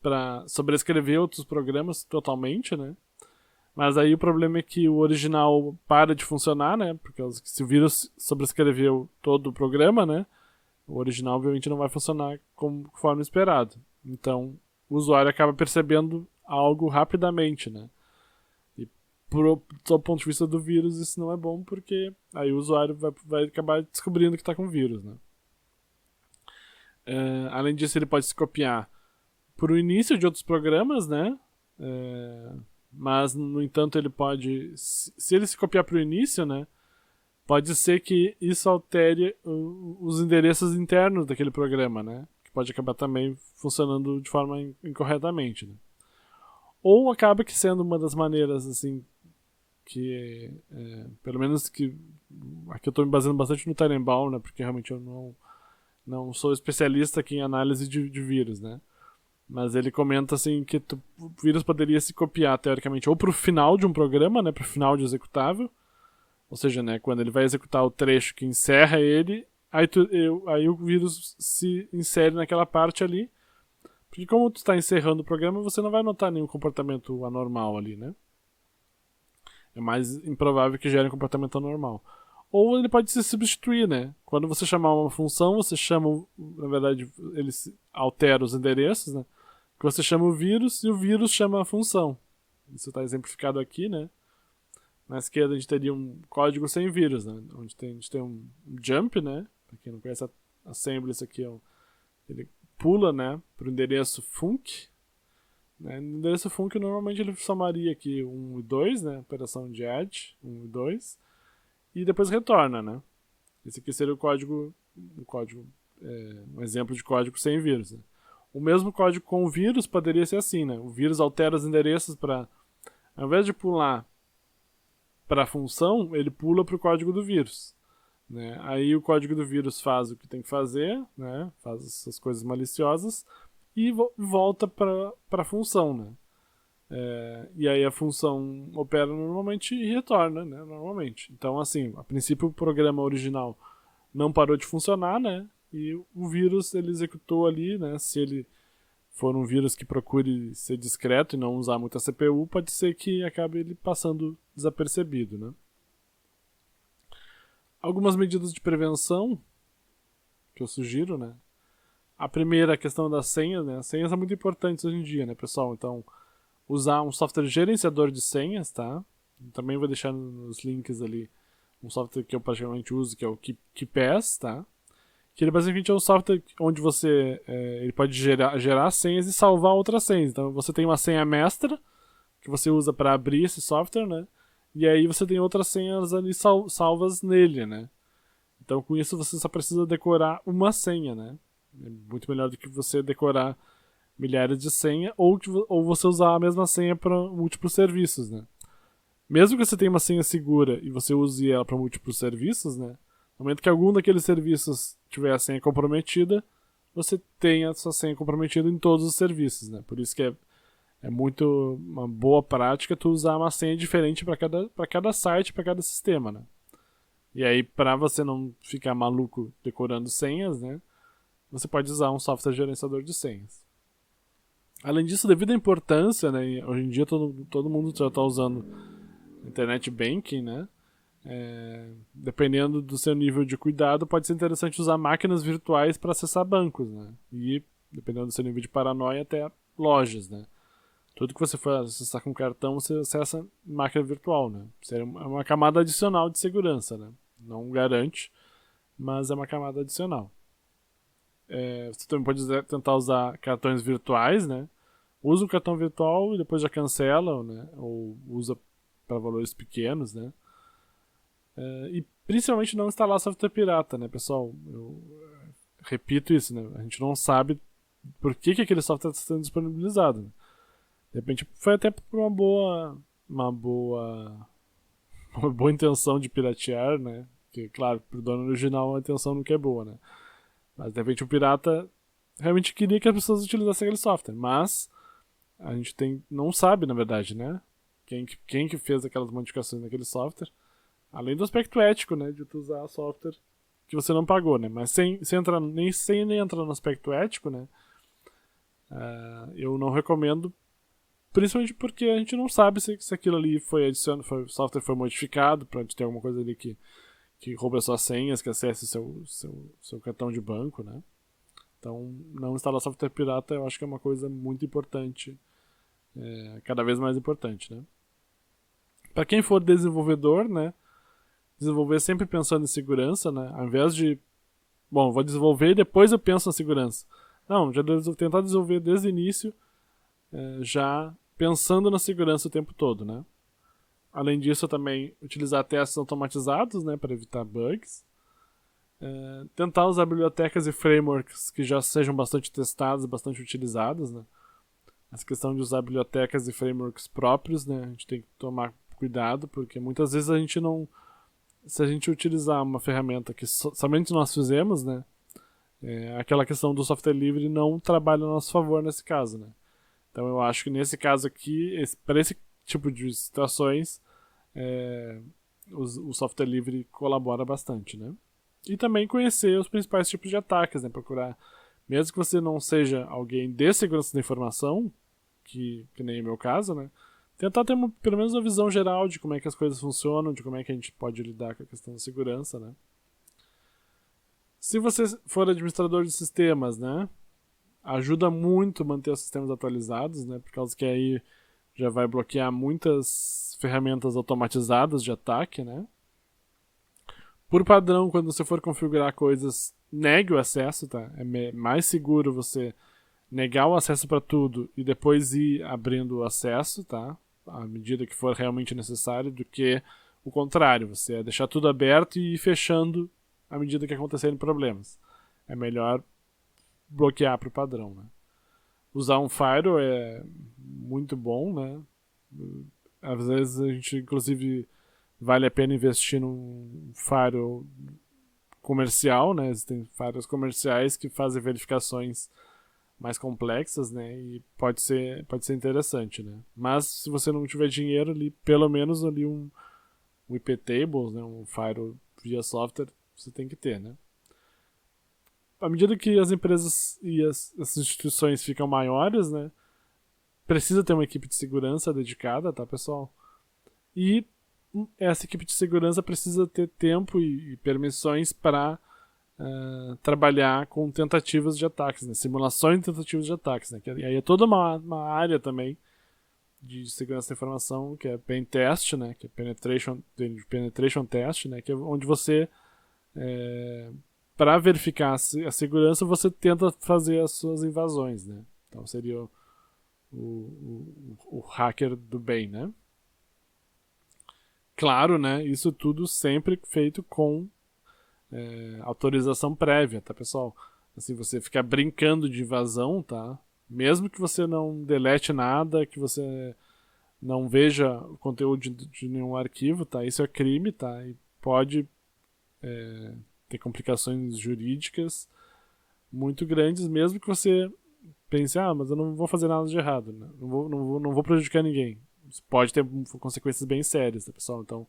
Speaker 1: para sobrescrever outros programas totalmente, né? Mas aí o problema é que o original para de funcionar, né? Porque se o vírus sobrescreveu todo o programa, né? O original obviamente não vai funcionar conforme esperado. Então o usuário acaba percebendo algo rapidamente, né? E do ponto de vista do vírus isso não é bom, porque aí o usuário vai acabar descobrindo que está com vírus, né? Além disso, ele pode se copiar por o início de outros programas, né? Mas, no entanto, ele pode... Se ele se copiar para o início, né? Pode ser que isso altere os endereços internos daquele programa, né? Que pode acabar também funcionando de forma incorretamente, né? Ou acaba que sendo uma das maneiras, assim, que... pelo menos que... Aqui eu estou me baseando bastante no Tannenbaum, né? Porque realmente eu não sou especialista aqui em análise de vírus, né? Mas ele comenta assim que o vírus poderia se copiar teoricamente ou para o final de um programa, né, para o final de executável, ou seja, né, quando ele vai executar o trecho que encerra ele, aí o vírus se insere naquela parte ali, porque como tu está encerrando o programa, você não vai notar nenhum comportamento anormal ali, né? É mais improvável que gere um comportamento anormal. ou ele pode se substituir, né? Quando você chamar uma função, você chama, na verdade, ele altera os endereços, né? Que você chama o vírus e o vírus chama a função. Isso está exemplificado aqui, né? Na esquerda a gente teria um código sem vírus, né? Onde a gente tem um jump, né? Para quem não conhece a assembly, isso aqui ele pula, né, para o endereço func. Né? No endereço func normalmente ele somaria aqui 1 e 2, né? Operação de add, 1 e 2, e depois retorna, né? Esse aqui seria um exemplo de código sem vírus. Né? O mesmo código com o vírus poderia ser assim, né? O vírus altera os endereços para, ao invés de pular para a função, ele pula para o código do vírus. Né? Aí o código do vírus faz o que tem que fazer, né? Faz essas coisas maliciosas e volta para a função. Né? E aí a função opera normalmente e retorna, né? Normalmente. Então, assim, a princípio o programa original não parou de funcionar, né? E o vírus ele executou ali, né? Se ele for um vírus que procure ser discreto e não usar muita CPU, pode ser que acabe ele passando desapercebido, né? Algumas medidas de prevenção que eu sugiro, né? A primeira, a questão das senhas, né? As senhas são muito importantes hoje em dia, né, pessoal? Então, usar um software gerenciador de senhas, tá? Também vou deixar nos links ali um software que eu praticamente uso, que é o KeePass, tá? Que ele basicamente é um software onde você ele pode gerar senhas e salvar outras senhas. Então você tem uma senha mestra que você usa para abrir esse software, né? E aí você tem outras senhas ali salvas nele, né? Então com isso você só precisa decorar uma senha, né? É muito melhor do que você decorar milhares de senhas ou você usar a mesma senha para múltiplos serviços, né? Mesmo que você tenha uma senha segura e você use ela para múltiplos serviços, né? No momento que algum daqueles serviços tiver a senha comprometida, você tem a sua senha comprometida em todos os serviços, né? Por isso que é muito uma boa prática tu usar uma senha diferente para cada site, para cada sistema, né? E aí, para você não ficar maluco decorando senhas, né? Você pode usar um software gerenciador de senhas. Além disso, devido à importância, né? Hoje em dia todo mundo já está usando Internet Banking, né? Dependendo do seu nível de cuidado, pode ser interessante usar máquinas virtuais para acessar bancos, né? E, dependendo do seu nível de paranoia, até lojas, né? Tudo que você for acessar com cartão, você acessa máquina virtual, né? Isso é uma camada adicional de segurança, né? Não garante, mas é uma camada adicional. Você também pode tentar usar cartões virtuais, né? Usa um cartão virtual e depois já cancela, né? Ou usa para valores pequenos, né? E principalmente não instalar software pirata, né, pessoal? Eu repito isso, né? A gente não sabe por que aquele software está sendo disponibilizado. Né? De repente foi até por uma boa intenção de piratear, né? Que, claro, pro dono original a intenção nunca é boa, né? Mas de repente o pirata realmente queria que as pessoas utilizassem aquele software, mas a gente não sabe, na verdade, né? Quem que fez aquelas modificações naquele software. Além do aspecto ético, né, de tu usar software que você não pagou, né, mas sem entrar no aspecto ético, né, eu não recomendo, principalmente porque a gente não sabe se aquilo ali o software foi modificado para ter alguma coisa ali que rouba as suas senhas, que acesse seu cartão de banco, né. Então, não instalar software pirata eu acho que é uma coisa muito importante, cada vez mais importante, né. Para quem for desenvolvedor, né, desenvolver sempre pensando em segurança, né? Ao invés de, vou desenvolver e depois eu penso na segurança. Não, já tentar desenvolver desde o início, já pensando na segurança o tempo todo, né? Além disso, também utilizar testes automatizados, né, para evitar bugs. Tentar usar bibliotecas e frameworks que já sejam bastante testadas e bastante utilizadas, né? Essa questão de usar bibliotecas e frameworks próprios, né? A gente tem que tomar cuidado, porque muitas vezes se a gente utilizar uma ferramenta que somente nós fizemos, né, aquela questão do software livre não trabalha a nosso favor nesse caso, né. Então eu acho que nesse caso aqui, para esse tipo de situações, o software livre colabora bastante, né. E também conhecer os principais tipos de ataques, né, procurar, mesmo que você não seja alguém de segurança da informação, que nem é o meu caso, né, tentar ter pelo menos uma visão geral de como é que as coisas funcionam, de como é que a gente pode lidar com a questão da segurança, né? Se você for administrador de sistemas, né, ajuda muito manter os sistemas atualizados, né, por causa que aí já vai bloquear muitas ferramentas automatizadas de ataque, né? Por padrão, quando você for configurar coisas, negue o acesso, tá? É mais seguro você negar o acesso para tudo e depois ir abrindo o acesso, tá? À medida que for realmente necessário, do que o contrário, você deixar tudo aberto e ir fechando à medida que acontecerem problemas. É melhor bloquear para o padrão, né? Usar um firewall é muito bom, né? Às vezes a gente, inclusive, vale a pena investir num firewall comercial, né? Existem firewalls comerciais que fazem verificações mais complexas, né? E pode ser interessante, né? Mas se você não tiver dinheiro ali, pelo menos ali um IP tables, né? Um firewall via software, você tem que ter, né? À medida que as empresas e as instituições ficam maiores, né? Precisa ter uma equipe de segurança dedicada, tá, pessoal? E essa equipe de segurança precisa ter tempo e permissões para trabalhar com tentativas de ataques, né? Simulações de tentativas de ataques, né? E aí é toda uma área também de segurança da informação, que é pen test, né? Que é penetration test, né? Que é onde você para verificar a segurança, você tenta fazer as suas invasões, né? Então seria o hacker do bem, né? Claro, né? Isso tudo sempre feito com autorização prévia, tá, pessoal? Assim, você ficar brincando de invasão, tá? Mesmo que você não delete nada, que você não veja o conteúdo de nenhum arquivo, tá? Isso é crime, tá? E pode ter complicações jurídicas muito grandes, mesmo que você pense, mas eu não vou fazer nada de errado, né? Não vou prejudicar ninguém. Isso pode ter consequências bem sérias, tá, pessoal? Então,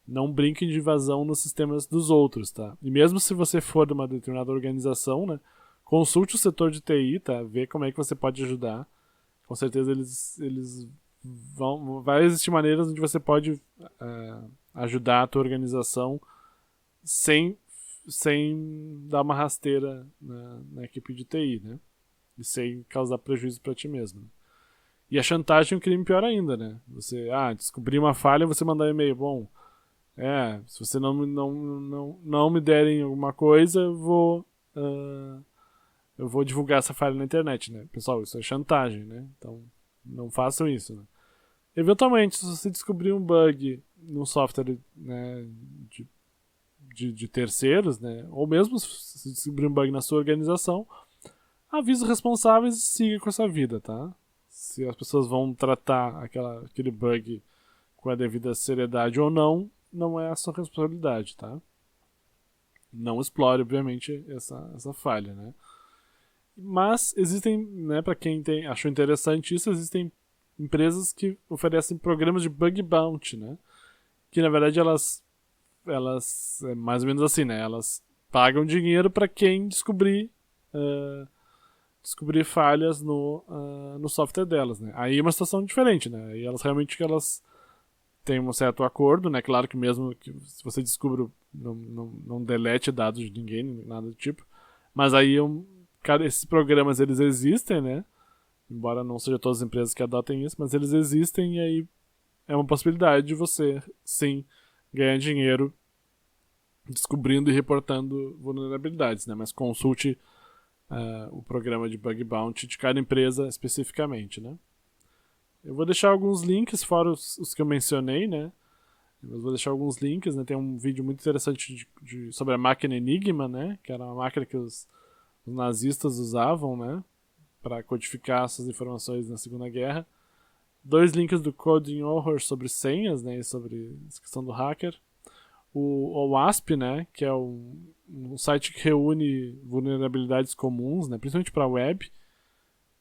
Speaker 1: não brinquem de invasão nos sistemas dos outros, tá? E mesmo se você for de uma determinada organização, né? Consulte o setor de TI, tá? Vê como é que você pode ajudar. Com certeza eles vão... Vai existir maneiras onde você pode ajudar a tua organização sem dar uma rasteira na equipe de TI, né? E sem causar prejuízo para ti mesmo. E a chantagem é um crime pior ainda, né? Você, descobrir uma falha, você mandar e-mail. Bom, se você não me derem alguma coisa, eu vou divulgar essa falha na internet, né? Pessoal, isso é chantagem, né? Então, não façam isso, né? Eventualmente, se você descobrir um bug num software, né, de terceiros, né? Ou mesmo se descobrir um bug na sua organização, avise os responsáveis e siga com essa vida, tá? Se as pessoas vão tratar aquele bug com a devida seriedade ou não, não é a sua responsabilidade, tá? Não explore, obviamente, essa falha, né? Mas existem, né, para quem achou interessante isso, existem empresas que oferecem programas de bug bounty, né? Que na verdade elas é mais ou menos assim, né? Elas pagam dinheiro para quem descobrir falhas no software delas, né? Aí é uma situação diferente, né? Aí elas realmente têm um certo acordo, né? Claro que mesmo que se você descubra, não delete dados de ninguém, nada do tipo. Mas aí esses programas eles existem, né? Embora não sejam todas as empresas que adotem isso, mas eles existem e aí é uma possibilidade de você, sim, ganhar dinheiro descobrindo e reportando vulnerabilidades, né? Mas consulte o programa de bug bounty de cada empresa especificamente, né? Eu vou deixar alguns links, fora os que eu mencionei, né? Eu vou deixar alguns links, né? Tem um vídeo muito interessante sobre a máquina Enigma, né? Que era uma máquina que os nazistas usavam, né? Para codificar essas informações na Segunda Guerra. 2 links do Coding Horror sobre senhas, né? E sobre a questão do hacker. O OWASP, né? Que é um site que reúne vulnerabilidades comuns, né? Principalmente para a web.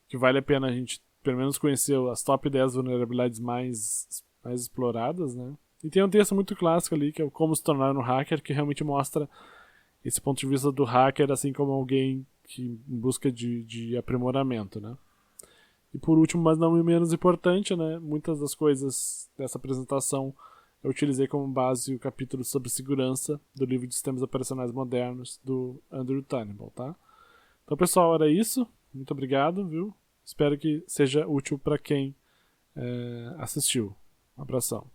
Speaker 1: Que vale a pena a gente, pelo menos, conhecer as top 10 vulnerabilidades mais exploradas, né? E tem um texto muito clássico ali, que é o Como se tornar um hacker, que realmente mostra esse ponto de vista do hacker, assim como alguém que em busca de aprimoramento, né? E por último, mas não menos importante, né, muitas das coisas dessa apresentação eu utilizei como base o capítulo sobre segurança do livro de Sistemas Operacionais Modernos do Andrew Tannenbaum, tá? Então, pessoal, era isso. Muito obrigado, viu? Espero que seja útil para quem assistiu. Um abração.